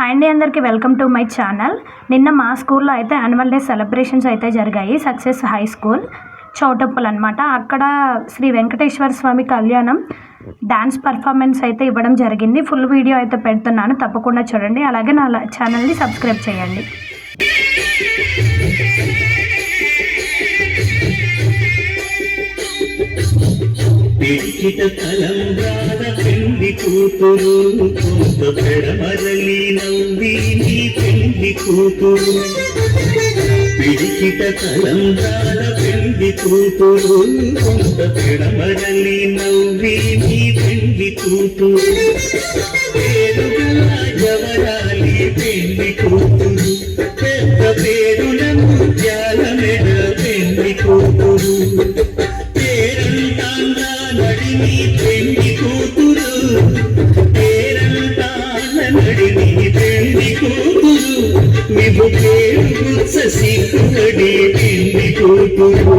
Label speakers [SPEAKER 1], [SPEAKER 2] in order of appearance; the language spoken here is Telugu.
[SPEAKER 1] హాయ్ అండి, అందరికీ వెల్కమ్ టు మై ఛానల్. నిన్న మా స్కూల్లో అయితే యాన్యువల్ డే సెలబ్రేషన్స్ అయితే జరిగాయి. సక్సెస్ హై స్కూల్ చౌటప్పులు అనమాట. అక్కడ శ్రీ వెంకటేశ్వర స్వామి కళ్యాణం డాన్స్ పర్ఫార్మెన్స్ అయితే ఇవ్వడం జరిగింది. ఫుల్ వీడియో అయితే పెడుతున్నాను, తప్పకుండా చూడండి. అలాగే నా ఛానల్ని సబ్స్క్రైబ్ చేయండి.
[SPEAKER 2] పిడికిట తలంబ్రాల పెళ్లి కూతురు కొంత పెడమరలి నవ్వి నీ పెళ్లి కూతురు. పిడికిట తలంబ్రాల పెళ్లి కూతురు కొంత పెడమరలి నవ్వి నీ పెళ్లి కూతురు. పేరుగా జవరాలి పెళ్లి కూతురు, పెద్ద పేరుల ముత్యాల మెడ పెళ్లి కూతురు. నడిని పెళ్లి కూతురు, పేరంటాన నడిని పెళ్లి కూతురు. విభు పేరు సిగ్గుడి పెళ్లి కూతురు.